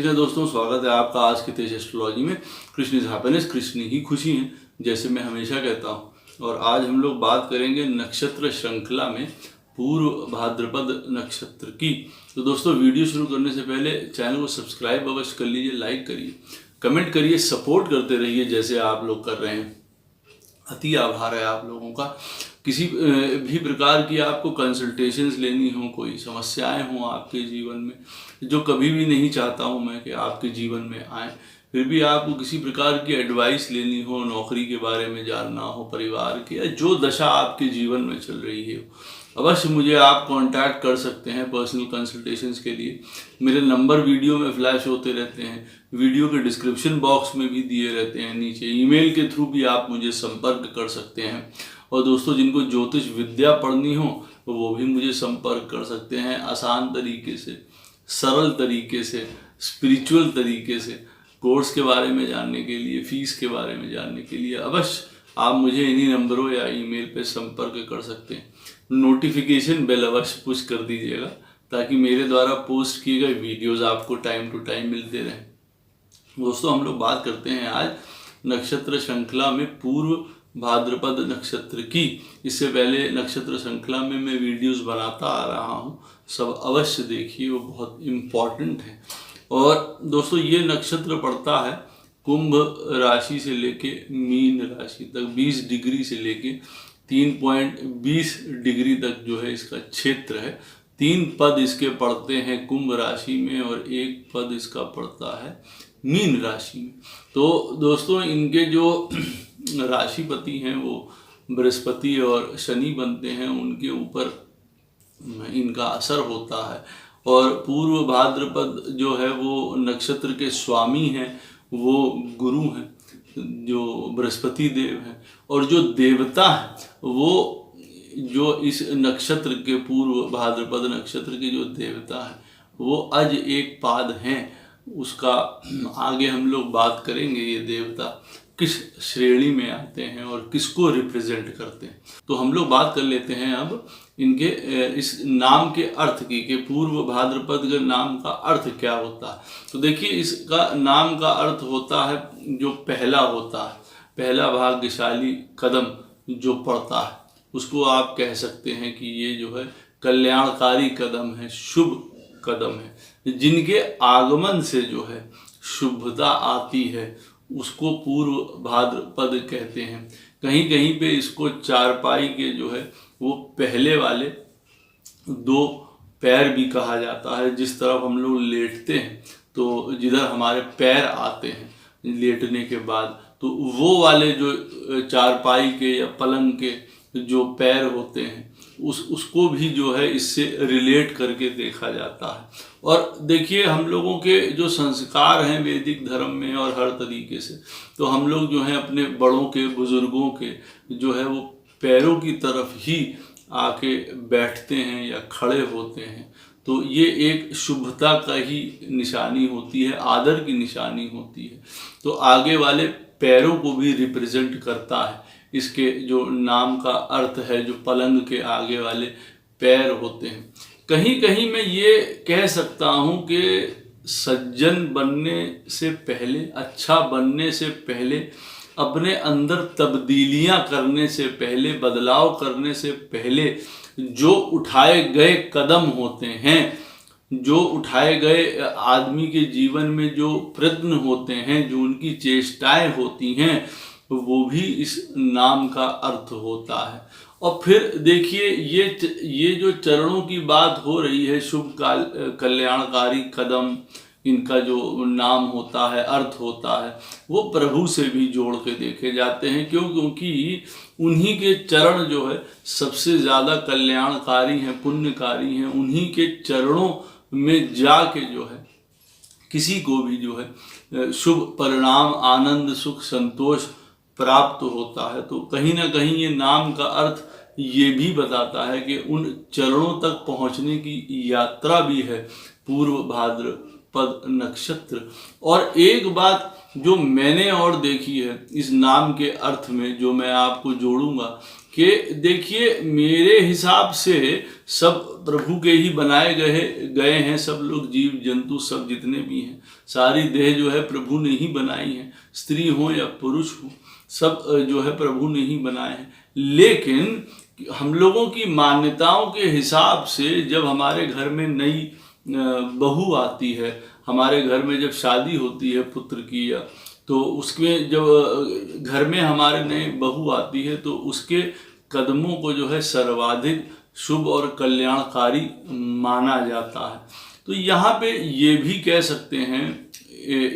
जय दोस्तों, स्वागत है आपका आज के तेज एस्ट्रोलॉजी में। कृष्ण इज हैप्पीनेस, कृष्ण ही खुशी है, जैसे मैं हमेशा कहता हूँ। और आज हम लोग बात करेंगे नक्षत्र श्रृंखला में पूर्व भाद्रपद नक्षत्र की। तो दोस्तों, वीडियो शुरू करने से पहले चैनल को सब्सक्राइब अवश्य कर लीजिए, लाइक करिए, कमेंट करिए, सपोर्ट करते रहिए जैसे आप लोग कर रहे हैं। अति आभार है आप लोगों का। किसी भी प्रकार की आपको कंसल्टेशंस लेनी हो, कोई समस्याएं हो आपके जीवन में, जो कभी भी नहीं चाहता हूं मैं कि आपके जीवन में आए, फिर भी आपको किसी प्रकार की एडवाइस लेनी हो, नौकरी के बारे में जानना हो, परिवार की, या जो दशा आपके जीवन में चल रही है, अवश्य मुझे आप कांटेक्ट कर सकते हैं पर्सनल कंसल्टेशंस के लिए। मेरे नंबर वीडियो में फ्लैश होते रहते हैं, वीडियो के डिस्क्रिप्शन बॉक्स में भी दिए रहते हैं, नीचे ईमेल के थ्रू भी आप मुझे संपर्क कर सकते हैं। और दोस्तों, जिनको ज्योतिष विद्या पढ़नी हो वो भी मुझे संपर्क कर सकते हैं, आसान तरीके से, सरल तरीके से, स्पिरिचुअल तरीके से। कोर्स के बारे में जानने के लिए, फीस के बारे में जानने के लिए अवश्य आप मुझे इन्हीं नंबरों या ईमेल पे संपर्क कर सकते हैं। नोटिफिकेशन बेल अवश्य पुश कर दीजिएगा ताकि मेरे द्वारा पोस्ट किए गए वीडियोस आपको टाइम टू टाइम मिलते रहें। दोस्तों, हम लोग बात करते हैं आज नक्षत्र श्रृंखला में पूर्व भाद्रपद नक्षत्र की। इससे पहले नक्षत्र श्रृंखला में मैं वीडियोस बनाता आ रहा हूँ, सब अवश्य देखिए, वो बहुत इम्पॉर्टेंट है। और दोस्तों, ये नक्षत्र पड़ता है कुंभ राशि से लेके मीन राशि तक, 20 डिग्री से लेके 3.20 डिग्री तक जो है इसका क्षेत्र है। 3 पद इसके पड़ते हैं कुंभ राशि में और 1 पद इसका पड़ता है मीन राशि में। तो दोस्तों, इनके जो राशिपति हैं वो बृहस्पति और शनि बनते हैं, उनके ऊपर इनका असर होता है। और पूर्व भाद्रपद जो है वो नक्षत्र के स्वामी हैं, वो गुरु हैं, जो बृहस्पति देव हैं। और जो देवता है वो जो इस नक्षत्र के पूर्व भाद्रपद नक्षत्र के जो देवता हैं वो अज एक पाद हैं। उसका आगे हम लोग बात करेंगे, ये देवता किस श्रेणी में आते हैं और किसको रिप्रेजेंट करते हैं। तो हम लोग बात कर लेते हैं अब इनके इस नाम के अर्थ की, कि पूर्व भाद्रपद के नाम का अर्थ क्या होता है। तो देखिए, इसका नाम का अर्थ होता है जो पहला होता है, पहला भाग्यशाली कदम जो पड़ता है, उसको आप कह सकते हैं कि ये जो है कल्याणकारी कदम है, शुभ कदम है। जिनके आगमन से जो है शुभता आती है उसको पूर्व भाद्रपद कहते हैं। कहीं कहीं पे इसको चारपाई के जो है वो पहले वाले 2 पैर भी कहा जाता है। जिस तरफ हम लोग लेटते हैं तो जिधर हमारे पैर आते हैं लेटने के बाद, तो वो वाले जो चारपाई के या पलंग के जो पैर होते हैं उसको भी जो है इससे रिलेट करके देखा जाता है। और देखिए, हम लोगों के जो संस्कार हैं वैदिक धर्म में और हर तरीके से, तो हम लोग जो हैं अपने बड़ों के, बुजुर्गों के जो है वो पैरों की तरफ ही आके बैठते हैं या खड़े होते हैं। तो ये एक शुभता का ही निशानी होती है, आदर की निशानी होती है। तो आगे वाले पैरों को भी रिप्रेजेंट करता है इसके जो नाम का अर्थ है, जो पलंग के आगे वाले पैर होते हैं। कहीं कहीं मैं ये कह सकता हूँ कि सज्जन बनने से पहले, अच्छा बनने से पहले, अपने अंदर तब्दीलियां करने से पहले, बदलाव करने से पहले जो उठाए गए कदम होते हैं, जो उठाए गए आदमी के जीवन में जो प्रयत्न होते हैं, जो उनकी चेष्टाएं होती हैं, वो भी इस नाम का अर्थ होता है। और फिर देखिए, ये जो चरणों की बात हो रही है, शुभ कल्याणकारी कदम, इनका जो नाम होता है, अर्थ होता है, वो प्रभु से भी जोड़ के देखे जाते हैं। क्योंकि उन्हीं के चरण जो है सबसे ज़्यादा कल्याणकारी हैं, पुण्यकारी हैं। उन्हीं के चरणों में जाके जो है किसी को भी जो है शुभ परिणाम, आनंद, सुख, संतोष प्राप्त होता है। तो कहीं ना कहीं ये नाम का अर्थ ये भी बताता है कि उन चरणों तक पहुंचने की यात्रा भी है पूर्व भाद्रपद नक्षत्र। और एक बात जो मैंने और देखी है इस नाम के अर्थ में, जो मैं आपको जोड़ूंगा, कि देखिए मेरे हिसाब से सब प्रभु के ही बनाए गए हैं, सब लोग जीव जंतु सब जितने भी हैं, सारी देह जो है प्रभु ने ही बनाई है, स्त्री हो या पुरुष हो सब जो है प्रभु ने ही बनाए हैं। लेकिन हम लोगों की मान्यताओं के हिसाब से जब हमारे घर में नई बहू आती है, हमारे घर में जब शादी होती है पुत्र की, या तो उसमें जब घर में हमारे नए बहू आती है तो उसके कदमों को जो है सर्वाधिक शुभ और कल्याणकारी माना जाता है। तो यहाँ पे ये भी कह सकते हैं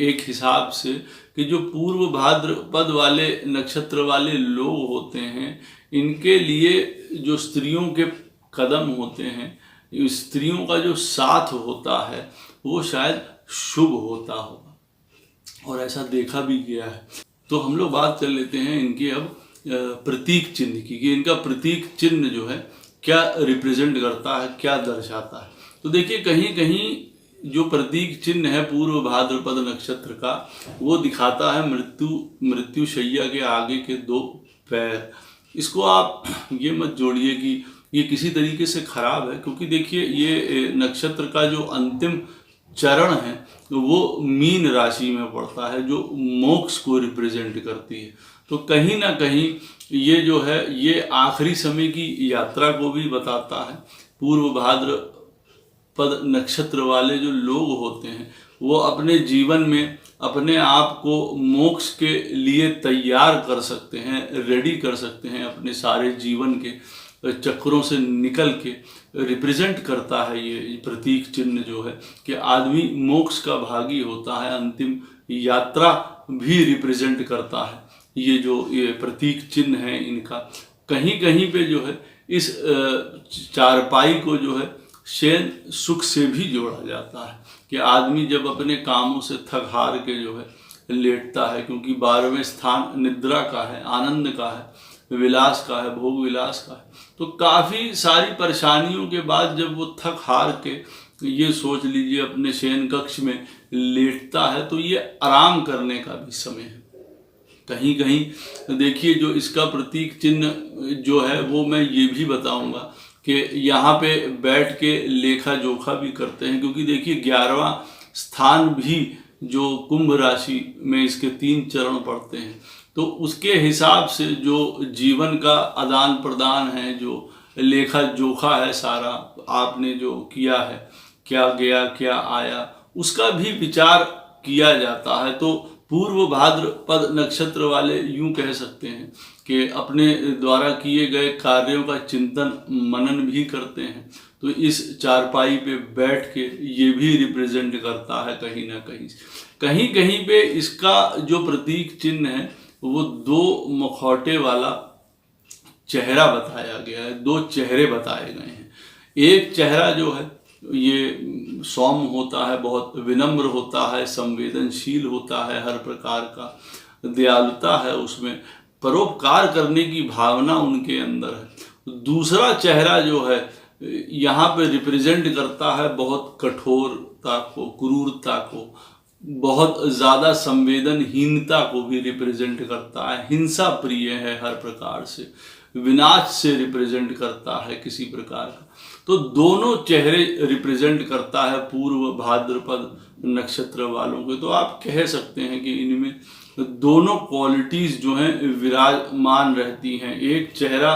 एक हिसाब से कि जो पूर्व भाद्रपद वाले नक्षत्र वाले लोग होते हैं, इनके लिए जो स्त्रियों के कदम होते हैं, स्त्रियों का जो साथ होता है वो शायद शुभ होता होगा, और ऐसा देखा भी गया है। तो हम लोग बात कर लेते हैं इनके अब प्रतीक चिन्ह की, कि इनका प्रतीक चिन्ह जो है क्या रिप्रेजेंट करता है, क्या दर्शाता है। तो देखिए कहीं कहीं जो प्रतीक चिन्ह है पूर्व भाद्रपद नक्षत्र का, वो दिखाता है मृत्यु शैया के आगे के 2 पैर। इसको आप ये मत जोड़िए कि ये किसी तरीके से खराब है, क्योंकि देखिए ये नक्षत्र का जो अंतिम चरण है वो मीन राशि में पड़ता है, जो मोक्ष को रिप्रेजेंट करती है। तो कहीं ना कहीं ये जो है ये आखिरी समय की यात्रा को भी बताता है। पूर्व भाद्रपद नक्षत्र वाले जो लोग होते हैं वो अपने जीवन में अपने आप को मोक्ष के लिए तैयार कर सकते हैं, रेडी कर सकते हैं, अपने सारे जीवन के चक्रों से निकल के रिप्रेजेंट करता है ये प्रतीक चिन्ह जो है कि आदमी मोक्ष का भागी होता है, अंतिम यात्रा भी रिप्रेजेंट करता है। ये जो ये प्रतीक चिन्ह है इनका कहीं कहीं पे जो है इस चारपाई को जो है शयन सुख से भी जोड़ा जाता है, कि आदमी जब अपने कामों से थक हार के जो है लेटता है, क्योंकि 12वें स्थान निद्रा का है, आनंद का है, विलास का है, भोग विलास का है। तो काफ़ी सारी परेशानियों के बाद जब वो थक हार के ये सोच लीजिए अपने शयन कक्ष में लेटता है, तो ये आराम करने का भी समय है। कहीं कहीं देखिए जो इसका प्रतीक चिन्ह जो है वो मैं ये भी बताऊंगा कि यहाँ पे बैठ के लेखा जोखा भी करते हैं, क्योंकि देखिए 11वां स्थान भी जो कुंभ राशि में इसके 3 चरण पड़ते हैं, तो उसके हिसाब से जो जीवन का आदान प्रदान है, जो लेखा जोखा है सारा आपने जो किया है, क्या गया क्या आया, उसका भी विचार किया जाता है। तो पूर्व भाद्रपद नक्षत्र वाले यूं कह सकते हैं कि अपने द्वारा किए गए कार्यों का चिंतन मनन भी करते हैं। तो इस चारपाई पे बैठ के ये भी रिप्रेजेंट करता है कहीं ना कहीं। कहीं कहीं पे इसका जो प्रतीक चिन्ह है वो 2 मुखौटे वाला चेहरा बताया गया है, 2 चेहरे बताए गए हैं। एक चेहरा जो है ये सौम्य होता है, बहुत विनम्र होता है, संवेदनशील होता है, हर प्रकार का दयालुता है उसमें, परोपकार करने की भावना उनके अंदर है। दूसरा चेहरा जो है यहाँ पे रिप्रेजेंट करता है बहुत कठोरता को, क्रूरता को, बहुत ज़्यादा संवेदनहीनता को भी रिप्रेजेंट करता है, हिंसा प्रिय है हर प्रकार से, विनाश से रिप्रेजेंट करता है किसी प्रकार का। तो दोनों चेहरे रिप्रेजेंट करता है पूर्व भाद्रपद नक्षत्र वालों के। तो आप कह सकते हैं कि इनमें दोनों क्वालिटीज़ जो हैं विराजमान रहती हैं। एक चेहरा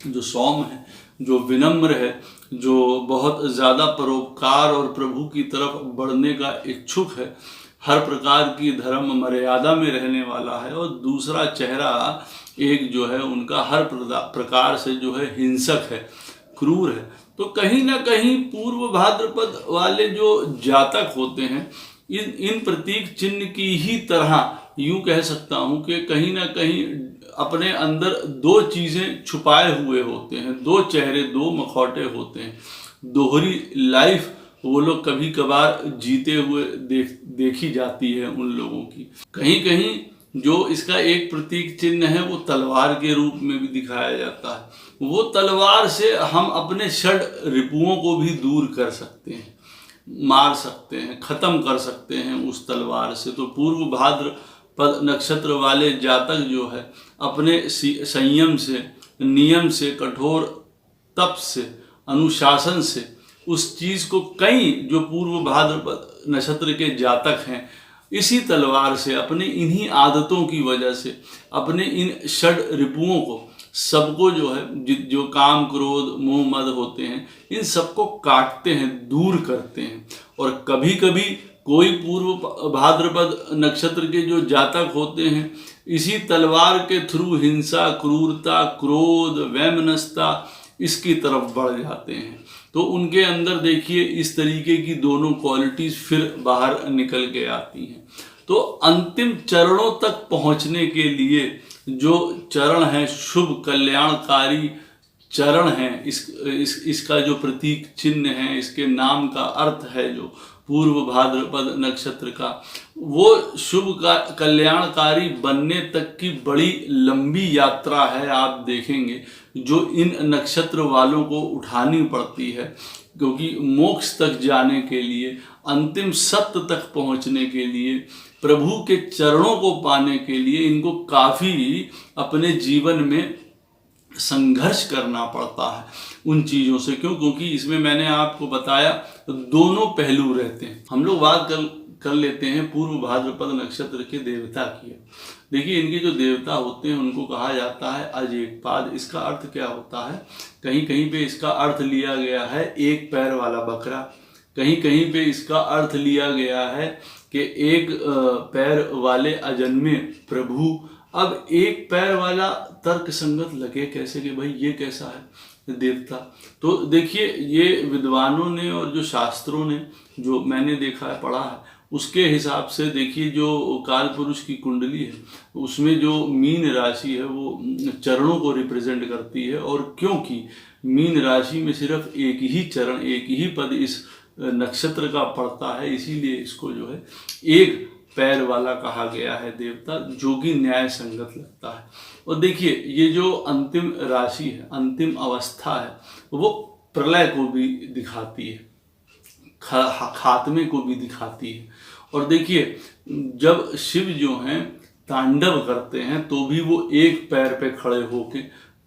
जो सौम्य है, जो विनम्र है, जो बहुत ज़्यादा परोपकार और प्रभु की तरफ बढ़ने का इच्छुक है, हर प्रकार की धर्म मर्यादा में रहने वाला है। और दूसरा चेहरा एक जो है उनका हर प्रकार से जो है हिंसक है, क्रूर है। तो कहीं ना कहीं पूर्व भाद्रपद वाले जो जातक होते हैं इन प्रतीक चिन्ह की ही तरह यूं कह सकता हूं कि कहीं ना कहीं अपने अंदर 2 चीज़ें छुपाए हुए होते हैं, 2 चेहरे, 2 मखौटे होते हैं। दोहरी लाइफ वो लोग कभी कभार जीते हुए देखी जाती है उन लोगों की। कहीं कहीं जो इसका एक प्रतीक चिन्ह है वो तलवार के रूप में भी दिखाया जाता है। वो तलवार से हम अपने षड रिपुओं को भी दूर कर सकते हैं, मार सकते हैं, खत्म कर सकते हैं उस तलवार से। तो पूर्व भाद्रपद नक्षत्र वाले जातक जो है अपने संयम से, नियम से, कठोर तप से, अनुशासन से उस चीज को कई जो पूर्व भाद्रपद नक्षत्र के जातक हैं इसी तलवार से, अपने इन्हीं आदतों की वजह से, अपने इन षड रिपुओं को सबको जो है जो काम क्रोध मोह मद होते हैं इन सबको काटते हैं, दूर करते हैं। और कभी कभी कोई पूर्व भाद्रपद नक्षत्र के जो जातक होते हैं इसी तलवार के थ्रू हिंसा, क्रूरता, क्रोध, वैमनस्यता इसकी तरफ बढ़ जाते हैं। तो उनके अंदर देखिए इस तरीके की दोनों क्वालिटीज फिर बाहर निकल के आती हैं। तो अंतिम चरणों तक पहुंचने के लिए जो चरण है, शुभ कल्याणकारी चरण है, इसका जो प्रतीक चिन्ह है, इसके नाम का अर्थ है जो पूर्व भाद्रपद नक्षत्र का, वो शुभ का कल्याणकारी बनने तक की बड़ी लंबी यात्रा है। आप देखेंगे जो इन नक्षत्र वालों को उठानी पड़ती है, क्योंकि मोक्ष तक जाने के लिए, अंतिम सत्य तक पहुंचने के लिए, प्रभु के चरणों को पाने के लिए इनको काफी अपने जीवन में संघर्ष करना पड़ता है उन चीजों से। क्योंकि इसमें मैंने आपको बताया दोनों पहलू रहते हैं। हम लोग बात कर लेते हैं पूर्व भाद्रपद नक्षत्र के देवता की। देखिए इनके जो देवता होते हैं उनको कहा जाता है अजेकपाद। इसका अर्थ क्या होता है? कहीं कहीं पे इसका अर्थ लिया गया है एक पैर वाला बकरा, कहीं कहीं पे इसका अर्थ लिया गया है कि एक पैर वाले अजन्मे प्रभु। अब एक पैर वाला तर्क संगत लगे कैसे कि भाई ये कैसा है देवता? तो देखिए ये विद्वानों ने और जो शास्त्रों ने जो मैंने देखा है, पढ़ा है, उसके हिसाब से देखिए जो काल पुरुष की कुंडली है उसमें जो मीन राशि है वो चरणों को रिप्रेजेंट करती है। और क्योंकि मीन राशि में सिर्फ एक ही चरण, एक ही पद इस नक्षत्र का पड़ता है, इसीलिए इसको जो है एक पैर वाला कहा गया है देवता, जो कि न्याय संगत लगता है। और देखिए ये जो अंतिम राशि है, अंतिम अवस्था है, वो प्रलय को भी दिखाती है, खात्मे को भी दिखाती है। और देखिए जब शिव जो हैं तांडव करते हैं तो भी वो एक पैर पे खड़े होके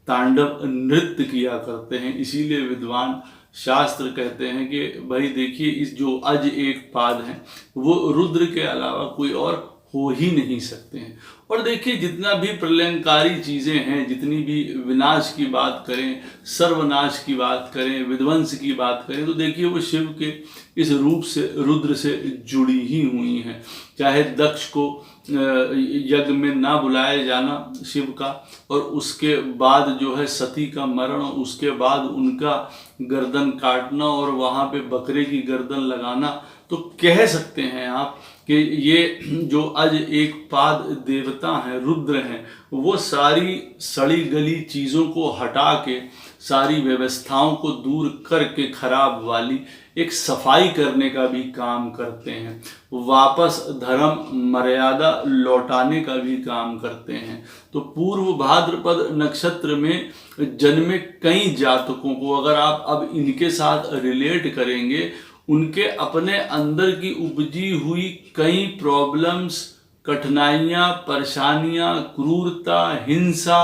तांडव नृत्य किया करते हैं। इसीलिए विद्वान शास्त्र कहते हैं कि भाई देखिए इस जो अज एक पाद है वो रुद्र के अलावा कोई और हो ही नहीं सकते हैं। और देखिए जितना भी प्रलयंकारी चीज़ें हैं, जितनी भी विनाश की बात करें, सर्वनाश की बात करें, विध्वंस की बात करें, तो देखिए वो शिव के इस रूप से, रुद्र से जुड़ी ही हुई हैं। चाहे दक्ष को यज्ञ में ना बुलाया जाना शिव का, और उसके बाद जो है सती का मरण, उसके बाद उनका गर्दन काटना और वहाँ पे बकरे की गर्दन लगाना, तो कह सकते हैं आप कि ये जो अज एक पाद देवता हैं, रुद्र हैं, वो सारी सड़ी गली चीज़ों को हटा के, सारी व्यवस्थाओं को दूर करके खराब वाली एक सफाई करने का भी काम करते हैं, वापस धर्म मर्यादा लौटाने का भी काम करते हैं। तो पूर्व भाद्रपद नक्षत्र में जन्मे कई जातकों को अगर आप अब इनके साथ रिलेट करेंगे, उनके अपने अंदर की उपजी हुई कई प्रॉब्लम्स, कठिनाइयाँ, परेशानियाँ, क्रूरता, हिंसा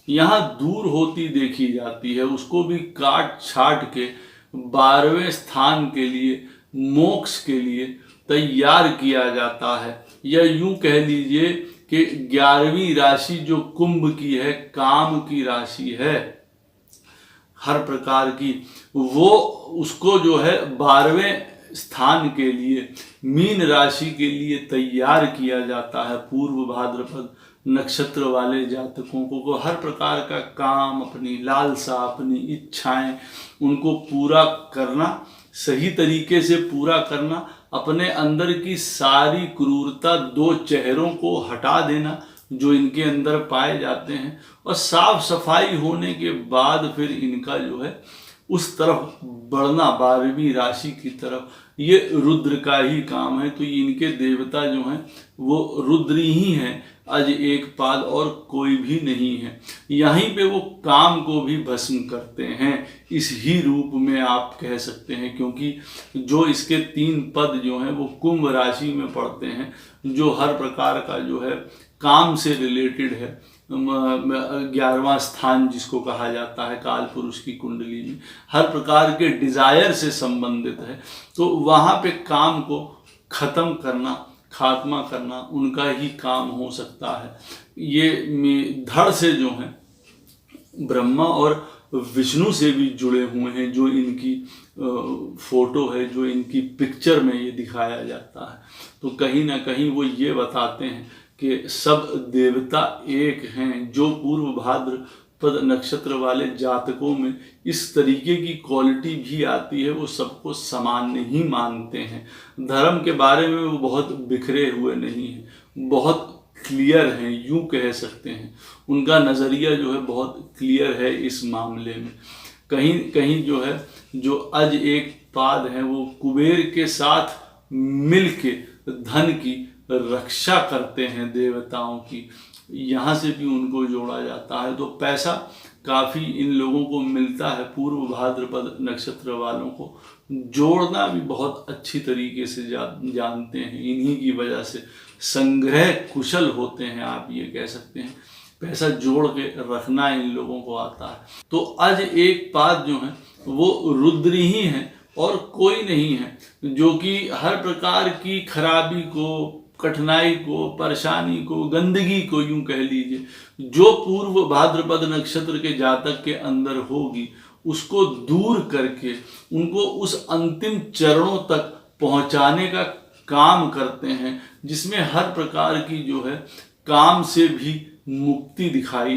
यहाँ दूर होती देखी जाती है। उसको भी काट छाट के 12वें स्थान के लिए, मोक्ष के लिए तैयार किया जाता है। या यूं कह लीजिए कि 11वीं राशि जो कुंभ की है, काम की राशि है हर प्रकार की, वो उसको जो है 12वें स्थान के लिए, मीन राशि के लिए तैयार किया जाता है। पूर्व भाद्रपद नक्षत्र वाले जातकों को हर प्रकार का काम, अपनी लालसा, अपनी इच्छाएं, उनको पूरा करना, सही तरीके से पूरा करना, अपने अंदर की सारी क्रूरता, दो चेहरों को हटा देना जो इनके अंदर पाए जाते हैं, और साफ सफाई होने के बाद फिर इनका जो है उस तरफ बढ़ना, 12वीं राशि की तरफ, ये रुद्र का ही काम है। तो इनके देवता जो हैं वो रुद्र ही हैं, अज एक पाद और कोई भी नहीं है। यहीं पे वो काम को भी भस्म करते हैं इस ही रूप में आप कह सकते हैं, क्योंकि जो इसके 3 पद जो हैं वो कुंभ राशि में पड़ते हैं, जो हर प्रकार का जो है काम से रिलेटेड है, 11वां स्थान जिसको कहा जाता है काल पुरुष की कुंडली में, हर प्रकार के डिजायर से संबंधित है। तो वहाँ पे काम को खत्म करना, खात्मा करना उनका ही काम हो सकता है। ये धड़ से जो है ब्रह्मा और विष्णु से भी जुड़े हुए हैं, जो इनकी फोटो है, जो इनकी पिक्चर में ये दिखाया जाता है। तो कहीं ना कहीं वो ये बताते हैं कि सब देवता एक हैं। जो पूर्व भाद्रपद नक्षत्र वाले जातकों में इस तरीके की क्वालिटी भी आती है, वो सबको सामान्य ही मानते हैं। धर्म के बारे में वो बहुत बिखरे हुए नहीं हैं, बहुत क्लियर हैं, यूं कह सकते हैं। उनका नज़रिया जो है बहुत क्लियर है इस मामले में। कहीं कहीं जो है जो अज एक पाद है वो कुबेर के साथ मिलके धन की रक्षा करते हैं देवताओं की, यहाँ से भी उनको जोड़ा जाता है। तो पैसा काफ़ी इन लोगों को मिलता है, पूर्व भाद्रपद नक्षत्र वालों को जोड़ना भी बहुत अच्छी तरीके से जानते हैं। इन्हीं की वजह से संग्रह कुशल होते हैं, आप ये कह सकते हैं। पैसा जोड़ के रखना इन लोगों को आता है। तो आज एक पाद जो है वो रुद्र ही है और कोई नहीं है, जो कि हर प्रकार की खराबी को, कठिनाई को, परेशानी को, गंदगी को यूं कह लीजिए, जो पूर्व भाद्रपद नक्षत्र के जातक के अंदर होगी उसको दूर करके उनको उस अंतिम चरणों तक पहुंचाने का काम करते हैं, जिसमें हर प्रकार की जो है काम से भी मुक्ति दिखाई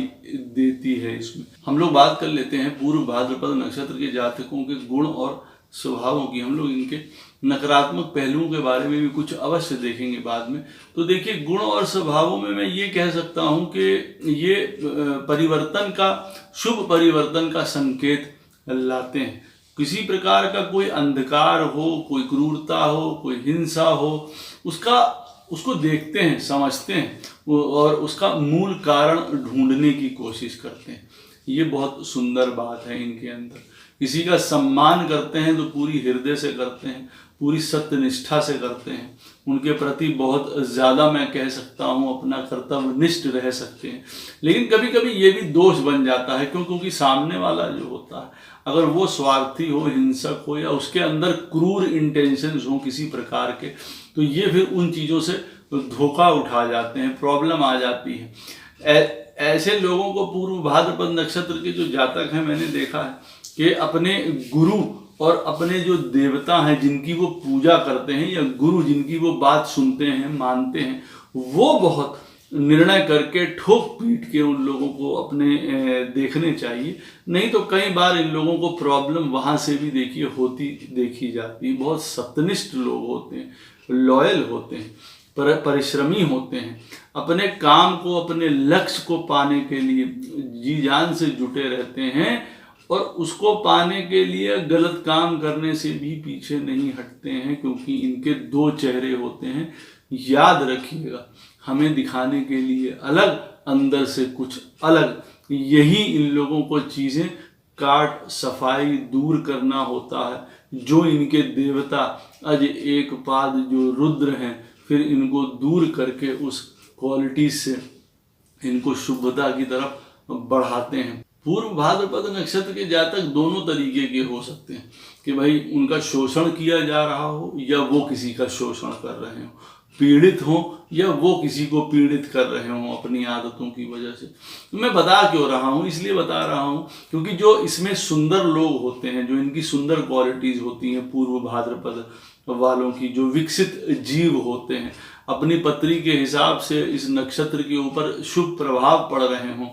देती है। इसमें हम लोग बात कर लेते हैं पूर्व भाद्रपद नक्षत्र के जातकों के गुण और स्वभावों की। हम लोग इनके नकारात्मक पहलुओं के बारे में भी कुछ अवश्य देखेंगे बाद में। तो देखिए, गुण और स्वभावों में मैं ये कह सकता हूँ कि ये परिवर्तन का, शुभ परिवर्तन का संकेत लाते हैं। किसी प्रकार का कोई अंधकार हो, कोई क्रूरता हो, कोई हिंसा हो, उसको देखते हैं, समझते हैं और उसका मूल कारण ढूंढने की कोशिश करते हैं। ये बहुत सुंदर बात है इनके अंदर। किसी का सम्मान करते हैं तो पूरी हृदय से करते हैं, पूरी सत्यनिष्ठा से करते हैं। उनके प्रति बहुत ज़्यादा मैं कह सकता हूँ अपना कर्तव्यनिष्ठ रह सकते हैं। लेकिन कभी कभी ये भी दोष बन जाता है, क्योंकि सामने वाला जो होता है अगर वो स्वार्थी हो, हिंसक हो, या उसके अंदर क्रूर इंटेंशंस हो किसी प्रकार के, तो ये फिर उन चीज़ों से धोखा उठा जाते हैं, प्रॉब्लम आ जाती है। ऐसे लोगों को पूर्व भाद्रपद नक्षत्र के जो जातक हैं, मैंने देखा है कि अपने गुरु और अपने जो देवता हैं जिनकी वो पूजा करते हैं, या गुरु जिनकी वो बात सुनते हैं, मानते हैं, वो बहुत निर्णय करके ठोक पीट के उन लोगों को अपने देखने चाहिए। नहीं तो कई बार इन लोगों को प्रॉब्लम वहाँ से भी देखिए होती देखी जाती है। बहुत सत्यनिष्ठ लोग होते हैं, लॉयल होते हैं, परिश्रमी होते हैं, अपने काम को, अपने लक्ष्य को पाने के लिए जी जान से जुटे रहते हैं, और उसको पाने के लिए गलत काम करने से भी पीछे नहीं हटते हैं, क्योंकि इनके दो चेहरे होते हैं। याद रखिएगा, हमें दिखाने के लिए अलग, अंदर से कुछ अलग। यही इन लोगों को चीज़ें काट सफाई दूर करना होता है। जो इनके देवता आज एक पाद जो रुद्र हैं, फिर इनको दूर करके उस क्वालिटी से इनको शुभता की तरफ बढ़ाते हैं। पूर्व भाद्रपद नक्षत्र के जातक दोनों तरीके के हो सकते हैं कि भाई उनका शोषण किया जा रहा हो, या वो किसी का शोषण कर रहे हो, पीड़ित हो या वो किसी को पीड़ित कर रहे हों अपनी आदतों की वजह से। तो मैं बता क्यों रहा हूँ, इसलिए बता रहा हूँ क्योंकि जो इसमें सुंदर लोग होते हैं, जो इनकी सुंदर क्वालिटीज़ होती हैं पूर्व भाद्रपद वालों की, जो विकसित जीव होते हैं, अपनी पत्री के हिसाब से इस नक्षत्र के ऊपर शुभ प्रभाव पड़ रहे हों,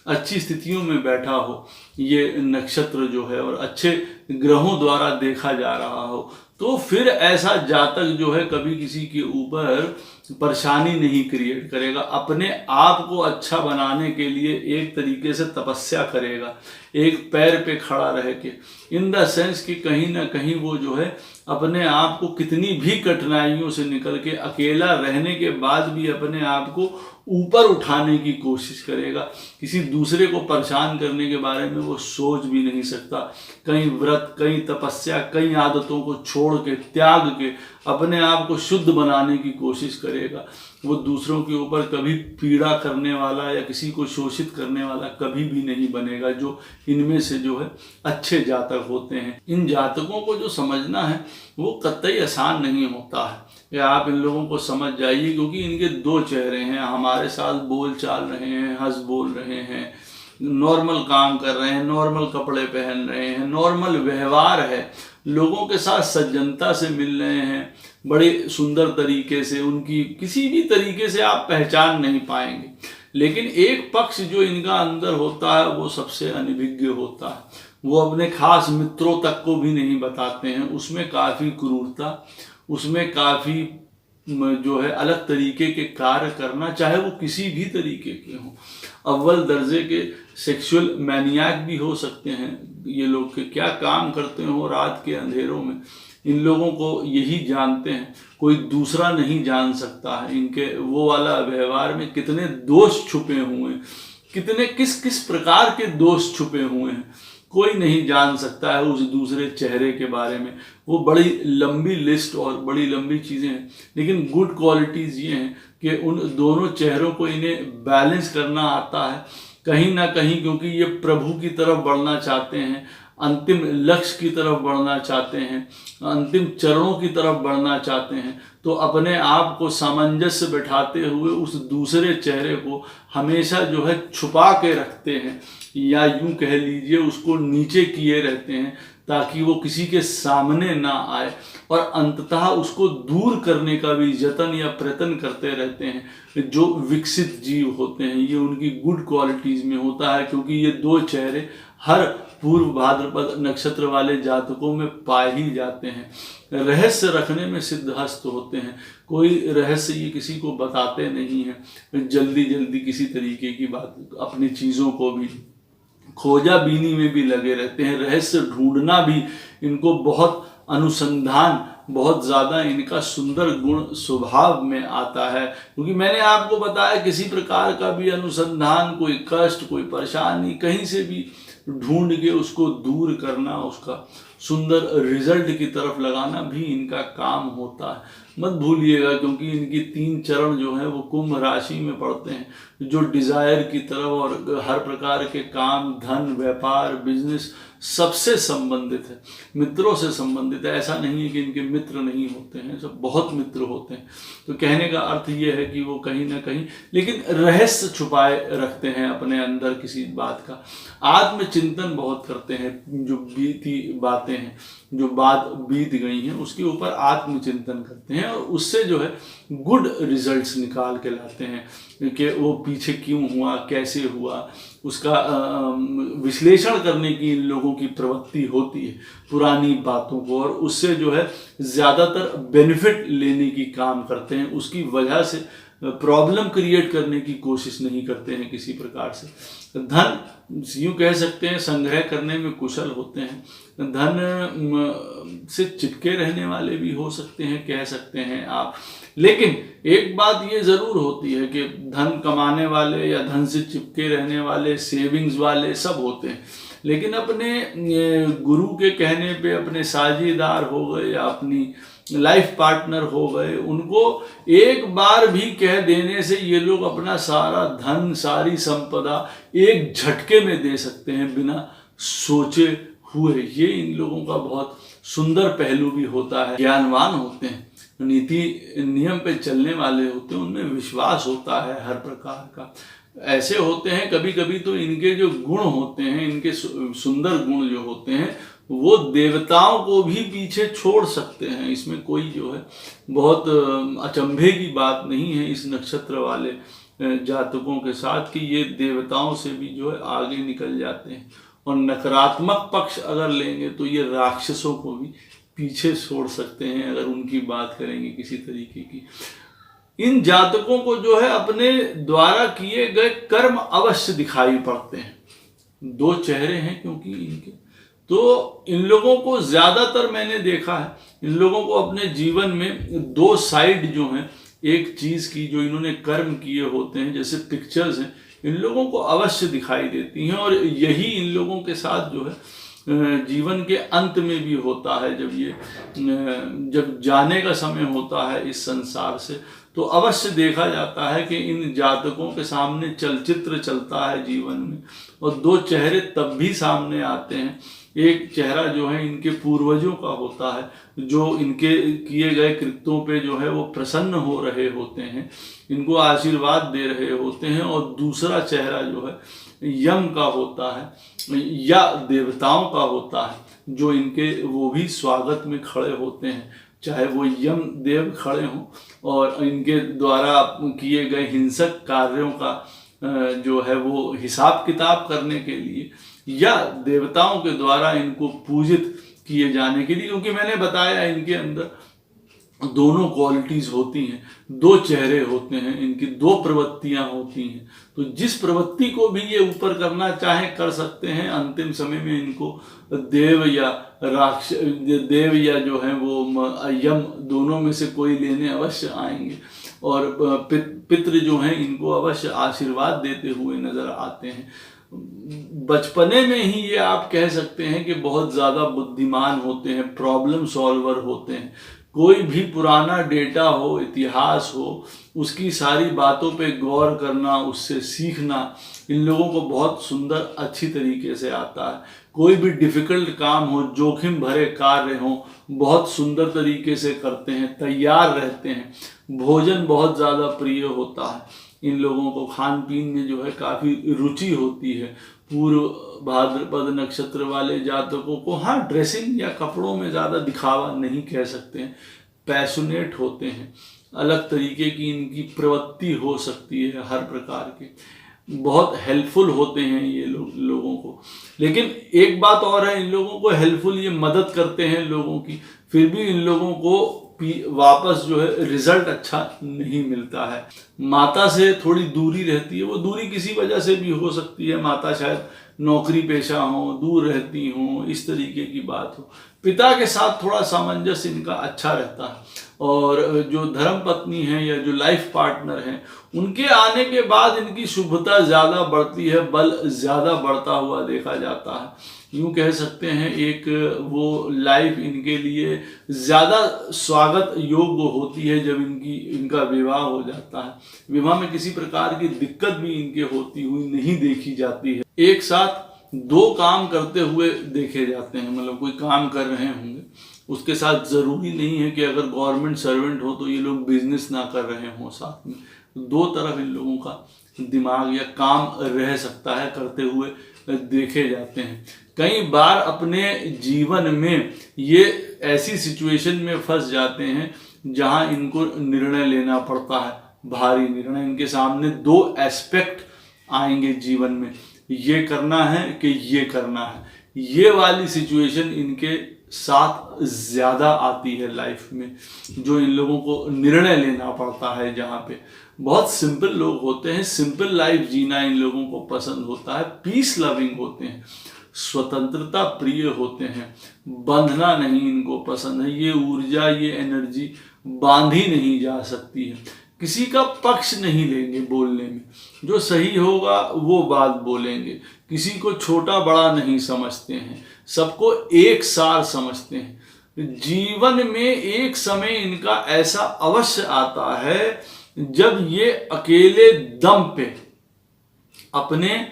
अच्छी स्थितियों में बैठा हो ये नक्षत्र जो है, और अच्छे ग्रहों द्वारा देखा जा रहा हो, तो फिर ऐसा जातक जो है कभी किसी के ऊपर परेशानी नहीं क्रिएट करेगा। अपने आप को अच्छा बनाने के लिए एक तरीके से तपस्या करेगा, एक पैर पे खड़ा रह के, इन द सेंस कि कहीं ना कहीं वो जो है अपने आप को कितनी भी कठिनाइयों से निकल के, अकेला रहने के बाद भी अपने आप को ऊपर उठाने की कोशिश करेगा। किसी दूसरे को परेशान करने के बारे में वो सोच भी नहीं सकता। कई व्रत, कई तपस्या, कई आदतों को छोड़ के, त्याग के अपने आप को शुद्ध बनाने की कोशिश करेगा। करेगा, वो दूसरों के ऊपर कभी पीड़ा करने वाला या किसी को शोषित करने वाला कभी भी नहीं बनेगा, जो इनमें से जो है अच्छे जातक होते हैं। इन जातकों को जो समझना है वो कतई आसान नहीं होता है, या आप इन लोगों को समझ जाइए, क्योंकि इनके दो चेहरे हैं। हमारे साथ बोल चाल रहे हैं, हंस बोल रहे हैं, नॉर्मल काम कर रहे हैं, नॉर्मल कपड़े पहन रहे हैं, नॉर्मल व्यवहार है, लोगों के साथ सज्जनता से मिल रहे हैं, बड़े सुंदर तरीके से, उनकी किसी भी तरीके से आप पहचान नहीं पाएंगे। लेकिन एक पक्ष जो इनका अंदर होता है वो सबसे अनभिज्ञ होता है, वो अपने खास मित्रों तक को भी नहीं बताते हैं। उसमें काफ़ी क्रूरता, उसमें काफ़ी जो है अलग तरीके के कार्य करना, चाहे वो किसी भी तरीके के हों। अव्वल दर्जे के सेक्सुअल मैनियाक भी हो सकते हैं ये लोग, के क्या काम करते हो रात के अंधेरों में, इन लोगों को यही जानते हैं, कोई दूसरा नहीं जान सकता है। इनके वो वाला व्यवहार में कितने दोष छुपे हुए हैं, कितने किस किस प्रकार के दोष छुपे हुए हैं, कोई नहीं जान सकता है उस दूसरे चेहरे के बारे में। वो बड़ी लंबी लिस्ट और बड़ी लंबी चीज़ें हैं, लेकिन गुड क्वालिटीज़ ये हैं कि उन दोनों चेहरों को इन्हें बैलेंस करना आता है कहीं ना कहीं, क्योंकि ये प्रभु की तरफ बढ़ना चाहते हैं, अंतिम लक्ष्य की तरफ बढ़ना चाहते हैं, अंतिम चरणों की तरफ बढ़ना चाहते हैं। तो अपने आप को सामंजस्य बैठाते हुए उस दूसरे चेहरे को हमेशा जो है छुपा के रखते हैं, या यूं कह लीजिए उसको नीचे किए रहते हैं, ताकि वो किसी के सामने ना आए, और अंततः उसको दूर करने का भी यत्न या प्रयत्न करते रहते हैं। जो विकसित जीव होते हैं ये उनकी गुड क्वालिटीज़ में होता है, क्योंकि ये दो चेहरे हर पूर्व भाद्रपद नक्षत्र वाले जातकों में पाए ही जाते हैं। रहस्य रखने में सिद्धहस्त होते हैं, कोई रहस्य ये किसी को बताते नहीं हैं, जल्दी जल्दी किसी तरीके की बात, अपनी चीज़ों को भी खोजा बीनी में भी लगे रहते हैं। रहस्य ढूंढना भी इनको बहुत, अनुसंधान बहुत ज़्यादा इनका सुंदर गुण स्वभाव में आता है, क्योंकि मैंने आपको बताया किसी प्रकार का भी अनुसंधान, कोई कष्ट, कोई परेशानी कहीं से भी ढूंढ के उसको दूर करना, उसका सुंदर रिजल्ट की तरफ लगाना भी इनका काम होता है। मत भूलिएगा, क्योंकि इनकी 3 चरण जो है वो कुंभ राशि में पड़ते हैं, जो डिज़ायर की तरफ और हर प्रकार के काम, धन, व्यापार, बिजनेस सबसे संबंधित है, मित्रों से संबंधित है। ऐसा नहीं है कि इनके मित्र नहीं होते हैं, सब बहुत मित्र होते हैं। तो कहने का अर्थ ये है कि वो कहीं ना कहीं लेकिन रहस्य छुपाए रखते हैं अपने अंदर किसी बात का। आत्मचिंतन बहुत करते हैं, जो बीती बातें हैं, जो बात बीत गई हैं उसके ऊपर आत्मचिंतन करते हैं, और उससे जो है गुड रिजल्ट्स निकाल के लाते हैं कि वो पीछे क्यों हुआ, कैसे हुआ, उसका विश्लेषण करने की इन लोगों की प्रवृत्ति होती है पुरानी बातों को, और उससे जो है ज़्यादातर बेनिफिट लेने की काम करते हैं। उसकी वजह से प्रॉब्लम क्रिएट करने की कोशिश नहीं करते हैं किसी प्रकार से। धन यूँ कह सकते हैं संग्रह करने में कुशल होते हैं, धन से चिपके रहने वाले भी हो सकते हैं, कह सकते हैं आप। लेकिन एक बात ये ज़रूर होती है कि धन कमाने वाले या धन से चिपके रहने वाले, सेविंग्स वाले सब होते हैं, लेकिन अपने गुरु के कहने पे अपने साझेदार हो गए या अपनी लाइफ पार्टनर हो गए, उनको एक बार भी कह देने से ये लोग अपना सारा धन, सारी संपदा एक झटके में दे सकते हैं बिना सोचे हुए। ये इन लोगों का बहुत सुंदर पहलू भी होता है। ज्ञानवान होते हैं, नीति नियम पे चलने वाले होते हैं, उनमें विश्वास होता है हर प्रकार का। ऐसे होते हैं कभी कभी तो इनके जो गुण होते हैं, इनके सुंदर गुण जो होते हैं, वो देवताओं को भी पीछे छोड़ सकते हैं। इसमें कोई जो है बहुत अचंभे की बात नहीं है इस नक्षत्र वाले जातकों के साथ, कि ये देवताओं से भी जो है आगे निकल जाते हैं। और नकारात्मक पक्ष अगर लेंगे तो ये राक्षसों को भी पीछे छोड़ सकते हैं, अगर उनकी बात करेंगे किसी तरीके की। इन जातकों को जो है अपने द्वारा किए गए कर्म अवश्य दिखाई पड़ते हैं। 2 चेहरे हैं क्योंकि इनके, तो इन लोगों को ज़्यादातर मैंने देखा है, इन लोगों को अपने जीवन में 2 साइड जो हैं एक चीज़ की, जो इन्होंने कर्म किए होते हैं, जैसे पिक्चर्स हैं, इन लोगों को अवश्य दिखाई देती हैं। और यही इन लोगों के साथ जो है जीवन के अंत में भी होता है, जब जाने का समय होता है इस संसार से, तो अवश्य देखा जाता है कि इन जातकों के सामने चलचित्र चलता है जीवन में, और दो चेहरे तब भी सामने आते हैं। एक चेहरा जो है इनके पूर्वजों का होता है, जो इनके किए गए कृत्यों पे जो है वो प्रसन्न हो रहे होते हैं, इनको आशीर्वाद दे रहे होते हैं, और दूसरा चेहरा जो है यम का होता है या देवताओं का होता है, जो इनके वो भी स्वागत में खड़े होते हैं, चाहे वो यम देव खड़े हों और इनके द्वारा किए गए हिंसक कार्यों का जो है वो हिसाब किताब करने के लिए, या देवताओं के द्वारा इनको पूजित किए जाने के लिए, क्योंकि मैंने बताया इनके अंदर दोनों क्वालिटीज होती हैं, दो चेहरे होते हैं, इनकी दो प्रवृत्तियां होती हैं। तो जिस प्रवृत्ति को भी ये ऊपर करना चाहे कर सकते हैं। अंतिम समय में इनको देव या जो है वो यम दोनों में से कोई लेने अवश्य आएंगे, और पितृ जो हैं इनको अवश्य आशीर्वाद देते हुए नजर आते हैं। बचपने में ही ये आप कह सकते हैं कि बहुत ज़्यादा बुद्धिमान होते हैं, प्रॉब्लम सॉल्वर होते हैं। कोई भी पुराना डेटा हो, इतिहास हो, उसकी सारी बातों पे गौर करना, उससे सीखना इन लोगों को बहुत सुंदर अच्छी तरीके से आता है। कोई भी डिफ़िकल्ट काम हो, जोखिम भरे कार्य हो, बहुत सुंदर तरीके से करते हैं, तैयार रहते हैं। भोजन बहुत ज़्यादा प्रिय होता है इन लोगों को, खान पीन में जो है काफ़ी रुचि होती है। पूर्व भाद्रपद नक्षत्र वाले जातकों को हाँ ड्रेसिंग या कपड़ों में ज़्यादा दिखावा नहीं कह सकते हैं, पैशनेट होते हैं, अलग तरीके की इनकी प्रवृत्ति हो सकती है, हर प्रकार के बहुत हेल्पफुल होते हैं ये लोगों को। लेकिन एक बात और है, इन लोगों को हेल्पफुल ये मदद करते हैं लोगों की, फिर भी इन लोगों को वापस जो है रिजल्ट अच्छा नहीं मिलता है। माता से थोड़ी दूरी रहती है, वो दूरी किसी वजह से भी हो सकती है, माता शायद नौकरी पेशा हो, दूर रहती हो, इस तरीके की बात हो। पिता के साथ थोड़ा सामंजस्य इनका अच्छा रहता है, और जो धर्म पत्नी है या जो लाइफ पार्टनर हैं उनके आने के बाद इनकी शुभता ज़्यादा बढ़ती है, बल ज़्यादा बढ़ता हुआ देखा जाता है। यूँ कह सकते हैं एक वो लाइफ इनके लिए ज़्यादा स्वागत योग्य होती है जब इनका विवाह हो जाता है। विवाह में किसी प्रकार की दिक्कत भी इनके होती हुई नहीं देखी जाती है। एक साथ दो काम करते हुए देखे जाते हैं, मतलब कोई काम कर रहे होंगे, उसके साथ ज़रूरी नहीं है कि अगर गवर्नमेंट सर्वेंट हो तो ये लोग बिजनेस ना कर रहे हों साथ में। दो तरफ इन लोगों का दिमाग या काम रह सकता है, करते हुए देखे जाते हैं। कई बार अपने जीवन में ये ऐसी सिचुएशन में फंस जाते हैं जहां इनको निर्णय लेना पड़ता है, भारी निर्णय। इनके सामने दो एस्पेक्ट आएंगे जीवन में, ये करना है कि ये करना है। ये वाली सिचुएशन इनके साथ ज़्यादा आती है लाइफ में, जो इन लोगों को निर्णय लेना पड़ता है। जहाँ पे बहुत सिंपल लोग होते हैं, सिंपल लाइफ जीना इन लोगों को पसंद होता है, पीस लविंग होते हैं, स्वतंत्रता प्रिय होते हैं, बंधना नहीं इनको पसंद है। ये ऊर्जा, ये एनर्जी बांधी नहीं जा सकती है, किसी का पक्ष नहीं लेंगे बोलने में, जो सही होगा वो बात बोलेंगे, किसी को छोटा बड़ा नहीं समझते हैं, सबको एक सार समझते हैं। जीवन में एक समय इनका ऐसा अवश्य आता है जब ये अकेले दम पे अपने